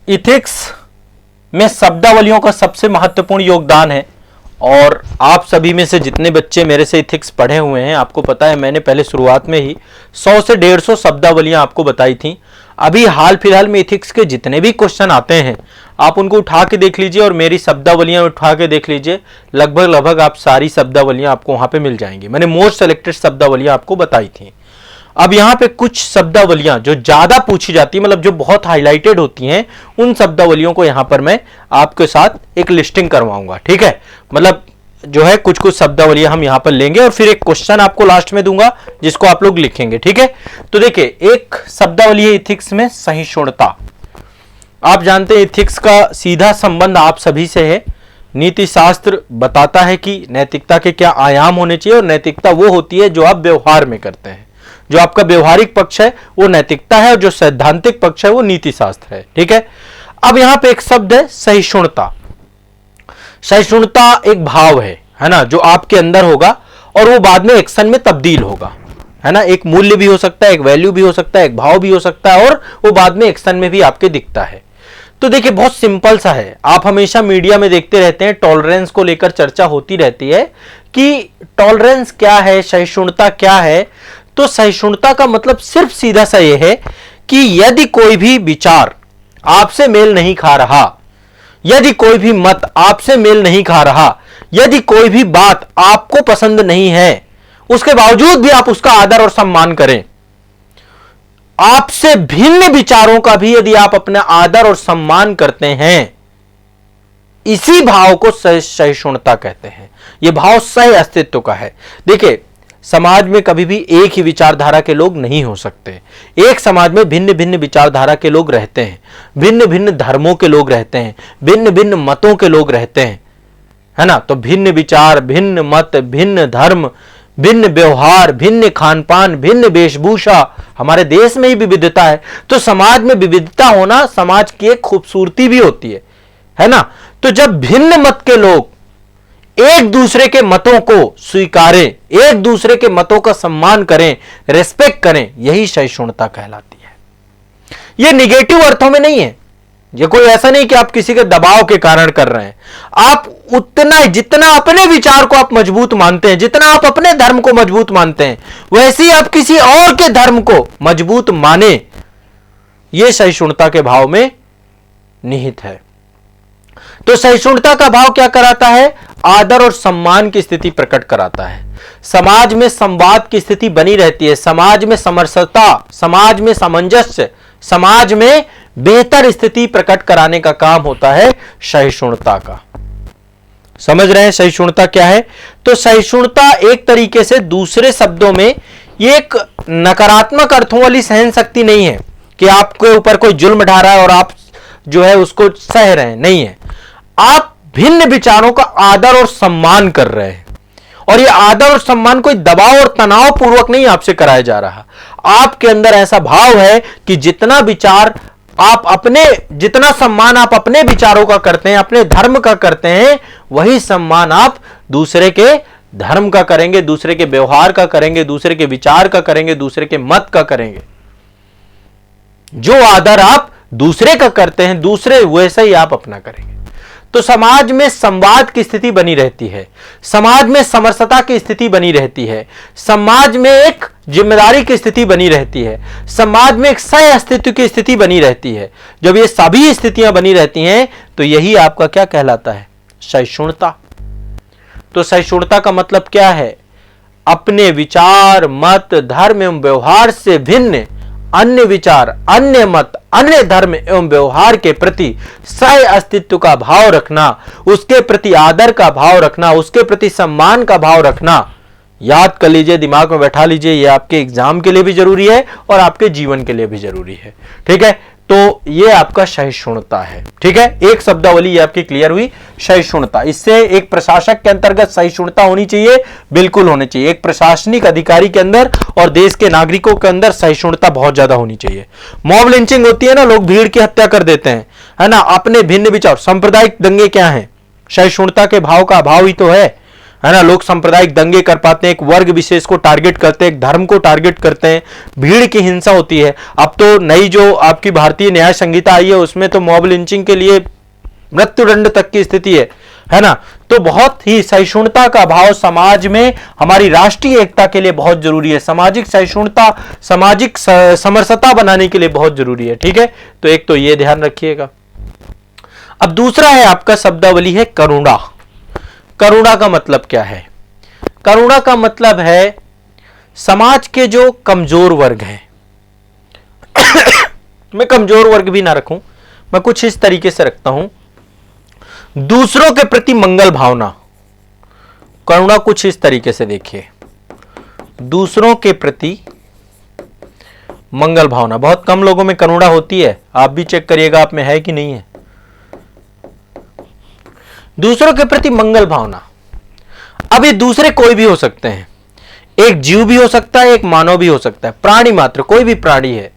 Ethics में शब्दावलियों का सबसे महत्वपूर्ण योगदान है। और आप सभी में से जितने बच्चे मेरे से इथिक्स पढ़े हुए हैं, आपको पता है मैंने पहले शुरुआत में ही 100 से 150 शब्दावलियां आपको बताई थी। अभी हाल फिलहाल में इथिक्स के जितने भी क्वेश्चन आते हैं आप उनको उठा के देख लीजिए और मेरी शब्दावलियां उठा के देख लीजिए, लगभग आप सारी शब्दावलियां आपको वहां पे मिल जाएंगी। मैंने मोस्ट सेलेक्टेड शब्दावलियां आपको बताई थी। अब यहाँ पे कुछ शब्दावलियां जो ज्यादा पूछी जाती है, मतलब जो बहुत हाईलाइटेड होती हैं, उन शब्दावलियों को यहां पर मैं आपके साथ एक लिस्टिंग करवाऊंगा। ठीक है, मतलब जो है कुछ कुछ शब्दावलियां हम यहां पर लेंगे और फिर एक क्वेश्चन आपको लास्ट में दूंगा जिसको आप लोग लिखेंगे। ठीक है, तो देखिए एक शब्दावली है इथिक्स में सहिष्णुता। आप जानते हैं इथिक्स का सीधा संबंध आप सभी से है। नीति शास्त्र बताता है कि नैतिकता के क्या आयाम होने चाहिए, और नैतिकता वो होती है जो आप व्यवहार में करते हैं। जो आपका व्यवहारिक पक्ष है वो नैतिकता है और जो सैद्धांतिक पक्ष है वो नीति शास्त्र है। ठीक है, अब यहां पे एक शब्द है सहिष्णुता। सहिष्णुता एक भाव है ना, जो आपके अंदर होगा और वो बाद में एक्शन में तब्दील होगा, है ना। एक मूल्य भी हो सकता है, एक वैल्यू भी हो सकता है, एक भाव भी हो सकता है, और वो बाद में एक्शन में भी आपके दिखता है। तो देखिए बहुत सिंपल सा है। आप हमेशा मीडिया में देखते रहते हैं, टॉलरेंस को लेकर चर्चा होती रहती है कि टॉलरेंस क्या है, सहिष्णुता क्या है। तो सहिष्णुता का मतलब सिर्फ सीधा सा यह है कि यदि कोई भी विचार आपसे मेल नहीं खा रहा, यदि कोई भी मत आपसे मेल नहीं खा रहा, यदि कोई भी बात आपको पसंद नहीं है, उसके बावजूद भी आप उसका आदर और सम्मान करें। आपसे भिन्न विचारों का भी यदि आप अपना आदर और सम्मान करते हैं, इसी भाव को सहिष्णुता कहते हैं। यह भाव सह अस्तित्व का है। देखिए समाज में कभी भी एक ही विचारधारा के लोग नहीं हो सकते। एक समाज में भिन्न भिन्न विचारधारा के लोग रहते हैं, भिन्न भिन्न धर्मों के लोग रहते हैं, भिन्न भिन्न मतों के लोग रहते हैं, है ना। तो भिन्न विचार, भिन्न मत, भिन्न धर्म, भिन्न व्यवहार, भिन्न खानपान, भिन्न वेशभूषा, हमारे देश में ही विविधता है। तो समाज में विविधता होना समाज की एक खूबसूरती भी होती है ना। तो जब भिन्न मत के लोग एक दूसरे के मतों को स्वीकारें, एक दूसरे के मतों का सम्मान करें, रेस्पेक्ट करें, यही सहिष्णुता कहलाती है। यह निगेटिव अर्थों में नहीं है। यह कोई ऐसा नहीं कि आप किसी के दबाव के कारण कर रहे हैं। आप उतना जितना अपने विचार को आप मजबूत मानते हैं, जितना आप अपने धर्म को मजबूत मानते हैं, वैसे ही आप किसी और के धर्म को मजबूत माने। यह सहिष्णुता के भाव में निहित है। तो सहिष्णुता का भाव क्या कराता है? आदर और सम्मान की स्थिति प्रकट कराता है। समाज में संवाद की स्थिति बनी रहती है, समाज में समरसता, समाज में सामंजस्य, समाज में बेहतर स्थिति प्रकट कराने का काम होता है सहिष्णुता का। समझ रहे हैं सहिष्णुता क्या है? तो सहिष्णुता एक तरीके से दूसरे शब्दों में ये एक नकारात्मक अर्थों वाली सहन शक्ति नहीं है कि आपके ऊपर कोई जुल्म ढा रहा है और आप जो है उसको सह रहे हैं, नहीं है। आप भिन्न विचारों का आदर और सम्मान कर रहे हैं, और यह आदर और सम्मान कोई दबाव और तनाव पूर्वक नहीं आपसे कराया जा रहा। आपके अंदर ऐसा भाव है कि जितना विचार आप अपने, जितना सम्मान आप अपने विचारों का करते हैं, अपने धर्म का करते हैं, वही सम्मान आप दूसरे के धर्म का करेंगे, दूसरे के व्यवहार का करेंगे, दूसरे के विचार का करेंगे, दूसरे के मत का करेंगे। जो आदर आप दूसरे का करते हैं, दूसरे वैसा ही आप अपना करेंगे। तो समाज में संवाद की स्थिति बनी रहती है, समाज में समरसता की स्थिति बनी रहती है, समाज में एक जिम्मेदारी की स्थिति बनी रहती है, समाज में एक सह अस्तित्व की स्थिति बनी रहती है। जब ये सभी स्थितियां बनी रहती हैं तो यही आपका क्या कहलाता है? सहिष्णुता। तो सहिष्णुता का मतलब क्या है? अपने विचार, मत, धर्म एवं व्यवहार से भिन्न अन्य विचार, अन्य मत, अन्य धर्म एवं व्यवहार के प्रति सह अस्तित्व का भाव रखना, उसके प्रति आदर का भाव रखना, उसके प्रति सम्मान का भाव रखना। याद कर लीजिए, दिमाग में बैठा लीजिए, ये आपके एग्जाम के लिए भी जरूरी है और आपके जीवन के लिए भी जरूरी है। ठीक है, तो ये आपका सहिष्णुता है। ठीक है, एक शब्दावली ये आपकी क्लियर हुई, सहिष्णुता। इससे एक प्रशासक के अंतर्गत सहिष्णुता होनी चाहिए, बिल्कुल होनी चाहिए। एक प्रशासनिक अधिकारी के अंदर और देश के नागरिकों के अंदर सहिष्णुता बहुत ज्यादा होनी चाहिए। मॉब लिंचिंग होती है ना, लोग भीड़ की हत्या कर देते हैं, है ना, अपने भिन्न विचार। सांप्रदायिक दंगे क्या है? सहिष्णुता के भाव का अभाव ही तो है है ना, लोग सांप्रदायिक दंगे कर पाते हैं, एक वर्ग विशेष को टारगेट करते हैं, एक धर्म को टारगेट करते हैं, भीड़ की हिंसा होती है। अब तो नई जो आपकी भारतीय न्याय संहिता आई है उसमें तो मॉब लिंचिंग के लिए मृत्युदंड तक की स्थिति है ना। तो बहुत ही सहिष्णुता का भाव समाज में हमारी राष्ट्रीय एकता के लिए बहुत जरूरी है, सामाजिक सहिष्णुता, सामाजिक समरसता बनाने के लिए बहुत जरूरी है। ठीक है, तो एक तो ये ध्यान रखिएगा। अब दूसरा है आपका शब्दावली है करुणा। करुणा का मतलब क्या है? करुणा का मतलब है समाज के जो कमजोर वर्ग हैं मैं कमजोर वर्ग भी ना रखूं, मैं कुछ इस तरीके से रखता हूं, दूसरों के प्रति मंगल भावना। करुणा कुछ इस तरीके से देखिए, दूसरों के प्रति मंगल भावना। बहुत कम लोगों में करुणा होती है, आप भी चेक करिएगा आप में है कि नहीं है। दूसरों के प्रति मंगल भावना। अब ये दूसरे कोई भी हो सकते हैं, एक जीव भी हो सकता है, एक मानव भी हो सकता है, प्राणी मात्र कोई भी प्राणी है,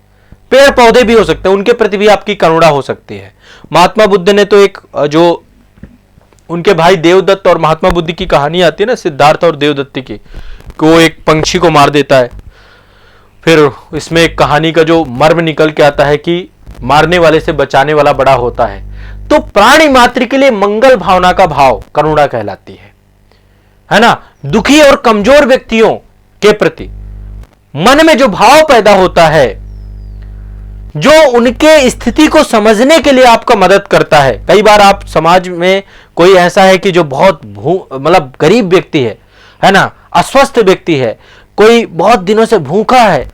पेड़ पौधे भी हो सकते हैं, उनके प्रति भी आपकी करुणा हो सकती है। महात्मा बुद्ध ने तो एक जो उनके भाई देवदत्त और महात्मा बुद्ध की कहानी आती है ना, सिद्धार्थ और देवदत्त की, को एक पंछी को मार देता है। फिर इसमें एक कहानी का जो मर्म निकल के आता है कि मारने वाले से बचाने वाला बड़ा होता है। तो प्राणी मात्र के लिए मंगल भावना का भाव करुणा कहलाती है ना। दुखी और कमजोर व्यक्तियों के प्रति मन में जो भाव पैदा होता है, जो उनके स्थिति को समझने के लिए आपका मदद करता है। कई बार आप समाज में कोई ऐसा है कि जो बहुत मतलब गरीब व्यक्ति है ना, अस्वस्थ व्यक्ति है, कोई बहुत दिनों से भूखा है,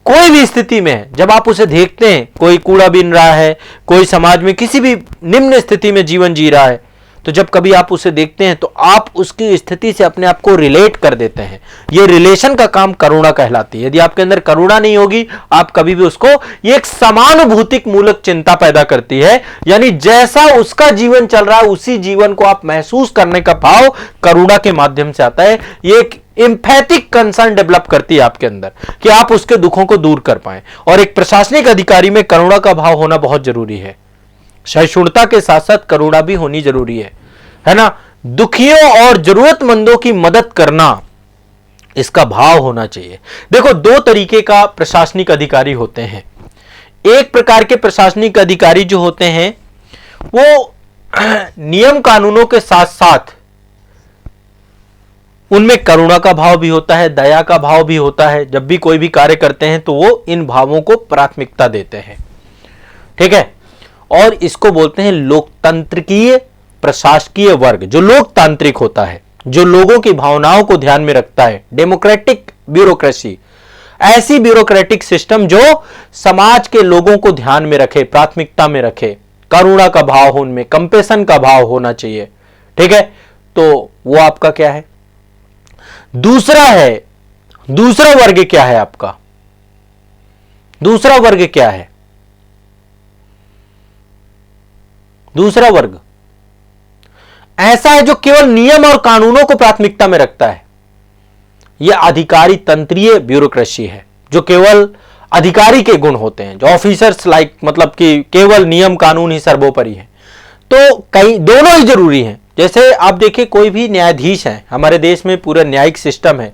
कोई भी स्थिति में है, जब आप उसे देखते हैं, कोई कूड़ा बीन रहा है, कोई समाज में किसी भी निम्न स्थिति में जीवन जी रहा है, तो जब कभी आप उसे देखते हैं तो आप उसकी स्थिति से अपने आप को रिलेट कर देते हैं। ये रिलेशन का काम करुणा कहलाती है। यदि आपके अंदर करुणा नहीं होगी, आप कभी भी उसको, ये एक समानुभूतिक मूलक चिंता पैदा करती है, यानी जैसा उसका जीवन चल रहा है उसी जीवन को आप महसूस करने का भाव करुणा के माध्यम से आता है। ये एक एम्पैथिक कंसर्न डेवलप करती है आपके अंदर कि आप उसके दुखों को दूर कर पाएं। और एक प्रशासनिक अधिकारी में करुणा का भाव होना बहुत जरूरी है। सहिष्णुता के साथ साथ करुणा भी होनी जरूरी है ना। दुखियों और जरूरतमंदों की मदद करना, इसका भाव होना चाहिए। देखो, दो तरीके का प्रशासनिक अधिकारी होते हैं। एक प्रकार के प्रशासनिक अधिकारी जो होते हैं वो नियम कानूनों के साथ साथ उनमें करुणा का भाव भी होता है, दया का भाव भी होता है। जब भी कोई भी कार्य करते हैं तो वो इन भावों को प्राथमिकता देते हैं। ठीक है, और इसको बोलते हैं लोकतंत्रीय प्रशासकीय वर्ग। जो लोकतांत्रिक होता है, जो लोगों की भावनाओं को ध्यान में रखता है, डेमोक्रेटिक ब्यूरोक्रेसी, ऐसी ब्यूरोक्रेटिक सिस्टम जो समाज के लोगों को ध्यान में रखे, प्राथमिकता में रखे, करुणा का भाव हो उनमें, कंपेशन का भाव होना चाहिए। ठीक है, तो वो आपका क्या है? दूसरा है, दूसरा वर्ग क्या है आपका? दूसरा वर्ग क्या है? दूसरा वर्ग ऐसा है जो केवल नियम और कानूनों को प्राथमिकता में रखता है। यह अधिकारी तंत्रीय ब्यूरोक्रेसी है, जो केवल अधिकारी के गुण होते हैं, जो ऑफिसर्स लाइक, मतलब कि केवल नियम कानून ही सर्वोपरि है। तो कई दोनों ही जरूरी हैं। जैसे आप देखिए, कोई भी न्यायाधीश है, हमारे देश में पूरा न्यायिक सिस्टम है,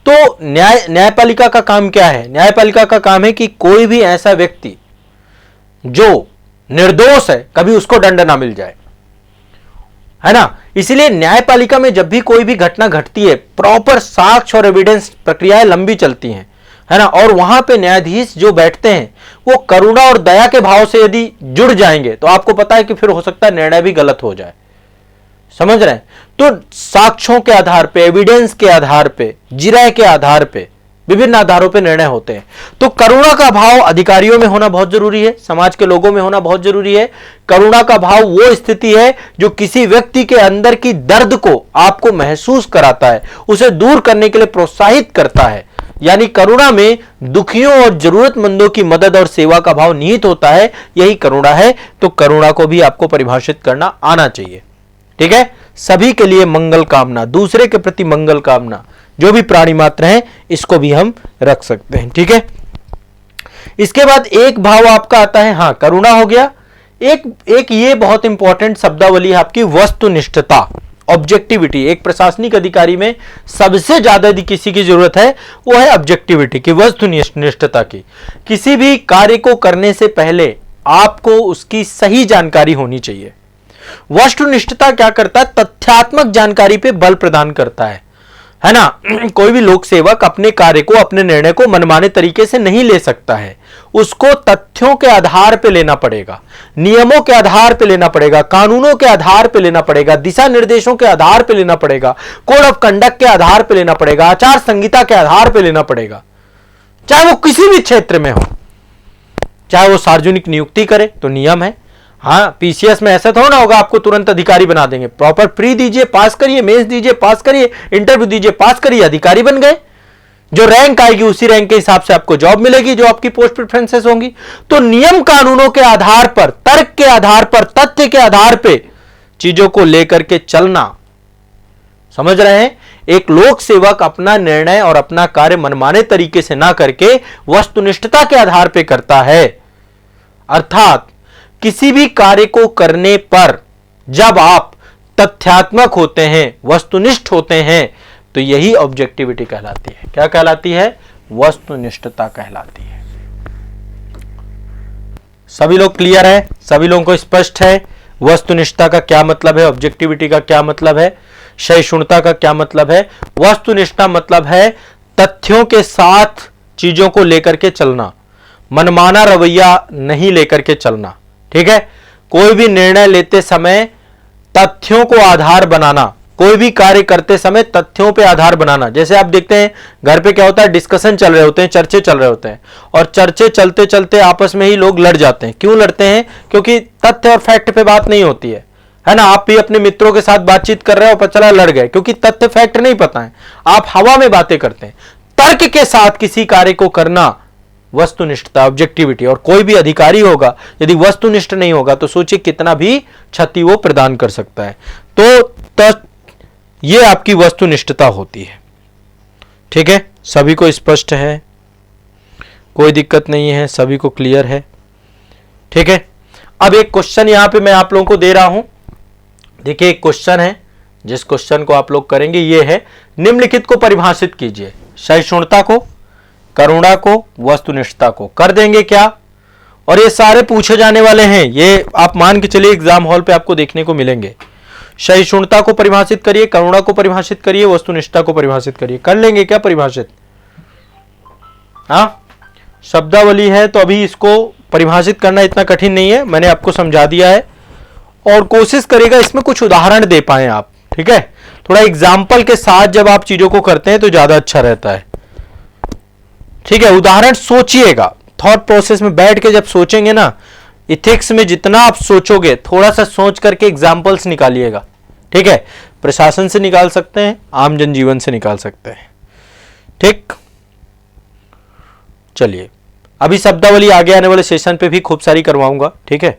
तो न्यायपालिका का काम क्या है? न्यायपालिका का काम है कि कोई भी ऐसा व्यक्ति जो निर्दोष है, कभी उसको दंड ना मिल जाए, है ना। इसलिए न्यायपालिका में जब भी कोई भी घटना घटती है, प्रॉपर साक्ष्य और एविडेंस प्रक्रियाएं लंबी चलती हैं, है ना। और वहां पे न्यायाधीश जो बैठते हैं वो करुणा और दया के भाव से यदि जुड़ जाएंगे तो आपको पता है कि फिर हो सकता है निर्णय भी गलत हो जाए। समझ रहे हैं? तो साक्ष्यों के आधार पे, एविडेंस के आधार पे, जिरह के आधार पे, विभिन्न आधारों पे निर्णय होते हैं। तो करुणा का भाव अधिकारियों में होना बहुत जरूरी है, समाज के लोगों में होना बहुत जरूरी है। करुणा का भाव वो स्थिति है जो किसी व्यक्ति के अंदर की दर्द को आपको महसूस कराता है, उसे दूर करने के लिए प्रोत्साहित करता है। यानी करुणा में दुखियों और जरूरतमंदों की मदद और सेवा का भाव निहित होता है, यही करुणा है। तो करुणा को भी आपको परिभाषित करना आना चाहिए। ठीक है, सभी के लिए मंगल कामना, दूसरे के प्रति मंगल कामना, जो भी प्राणी मात्र हैं, इसको भी हम रख सकते हैं। ठीक है, इसके बाद एक भाव आपका आता है, हाँ करुणा हो गया, एक ये बहुत इंपॉर्टेंट शब्दावली है आपकी, वस्तुनिष्ठता ऑब्जेक्टिविटी। एक प्रशासनिक अधिकारी में सबसे ज्यादा यदि किसी की जरूरत है वो है ऑब्जेक्टिविटी की, वस्तुनिष्ठता की। किसी भी कार्य को करने से पहले आपको उसकी सही जानकारी होनी चाहिए। वस्तुनिष्ठता क्या करता है? तथ्यात्मक जानकारी पे बल प्रदान करता है ना। कोई भी लोक सेवक अपने कार्य को, अपने निर्णय को मनमाने तरीके से नहीं ले सकता है। उसको तथ्यों के आधार पे लेना पड़ेगा, नियमों के आधार पे लेना पड़ेगा, कानूनों के आधार पे लेना पड़ेगा, दिशा निर्देशों के आधार पे लेना पड़ेगा, कोड ऑफ कंडक्ट के आधार पे लेना पड़ेगा, आचार संहिता के आधार पे लेना पड़ेगा। चाहे वो किसी भी क्षेत्र में हो, चाहे वो सार्वजनिक नियुक्ति करे तो नियम है। हाँ, पीसीएस में ऐसा थोड़ा ना होगा आपको तुरंत अधिकारी बना देंगे। प्रॉपर प्री दीजिए, पास करिए, मेंस दीजिए, पास करिए, इंटरव्यू दीजिए, पास करिए, अधिकारी बन गए। जो रैंक आएगी उसी रैंक के हिसाब से आपको जॉब मिलेगी, जो आपकी पोस्ट प्रेफरेंसेस होंगी। तो नियम कानूनों के आधार पर, तर्क के आधार पर, तथ्य के आधार पर चीजों को लेकर के चलना, समझ रहे हैं? एक लोक सेवक अपना निर्णय और अपना कार्य मनमाने तरीके से ना करके वस्तुनिष्ठता के आधार पर करता है। अर्थात किसी भी कार्य को करने पर जब आप तथ्यात्मक होते हैं, वस्तुनिष्ठ होते हैं, तो यही ऑब्जेक्टिविटी कहलाती है। क्या कहलाती है? वस्तुनिष्ठता कहलाती है। सभी लोग क्लियर है? सभी लोगों को स्पष्ट है वस्तुनिष्ठता का क्या मतलब है, ऑब्जेक्टिविटी का क्या मतलब है, सहिष्णुता का क्या मतलब है? वस्तुनिष्ठता मतलब है तथ्यों के साथ चीजों को लेकर के चलना, मनमाना रवैया नहीं लेकर के चलना। ठीक है? कोई भी निर्णय लेते समय तथ्यों को आधार बनाना, कोई भी कार्य करते समय तथ्यों पे आधार बनाना। जैसे आप देखते हैं घर पे क्या होता है, डिस्कशन चल रहे होते हैं, चर्चे चल रहे होते हैं, और चर्चे चलते चलते आपस में ही लोग लड़ जाते हैं। क्यों लड़ते हैं? क्योंकि तथ्य और फैक्ट पे बात नहीं होती है ना। आप भी अपने मित्रों के साथ बातचीत कर रहे हो, पता चला लड़ गए, क्योंकि तथ्य फैक्ट नहीं पता है, आप हवा में बातें करते हैं। तर्क के साथ किसी कार्य को करना वस्तुनिष्ठता, ऑब्जेक्टिविटी। और कोई भी अधिकारी होगा यदि वस्तुनिष्ठ नहीं होगा तो सोचिए कितना भी क्षति वो प्रदान कर सकता है। तो ये आपकी वस्तुनिष्ठता होती है। ठीक है? सभी को स्पष्ट है? कोई दिक्कत नहीं है? सभी को क्लियर है? ठीक है? अब एक क्वेश्चन यहां पे मैं आप लोगों को दे रहा हूं। देखिए, एक क्वेश्चन है, जिस क्वेश्चन को आप लोग करेंगे ये है, निम्नलिखित को परिभाषित कीजिए। सहिष्णुता को, करुणा को, वस्तुनिष्ठता को कर देंगे क्या? और ये सारे पूछे जाने वाले हैं, ये आप मान के चलिए एग्जाम हॉल पे आपको देखने को मिलेंगे। सहिष्णुता को परिभाषित करिए, करुणा को परिभाषित करिए, वस्तुनिष्ठता को परिभाषित करिए। कर लेंगे क्या परिभाषित? हाँ, शब्दावली है तो अभी इसको परिभाषित करना इतना कठिन नहीं है, मैंने आपको समझा दिया है। और कोशिश करेगा इसमें कुछ उदाहरण दे पाए आप। ठीक है? थोड़ा एग्जाम्पल के साथ जब आप चीजों को करते हैं तो ज्यादा अच्छा रहता है। ठीक है? उदाहरण सोचिएगा, थॉट प्रोसेस में बैठ के जब सोचेंगे ना, इथिक्स में जितना आप सोचोगे थोड़ा सा सोच करके एग्जाम्पल्स निकालिएगा। ठीक है? प्रशासन से निकाल सकते हैं, आम जनजीवन से निकाल सकते हैं। ठीक, चलिए अभी शब्दावली आगे आने वाले सेशन पे भी खूब सारी करवाऊंगा। ठीक है?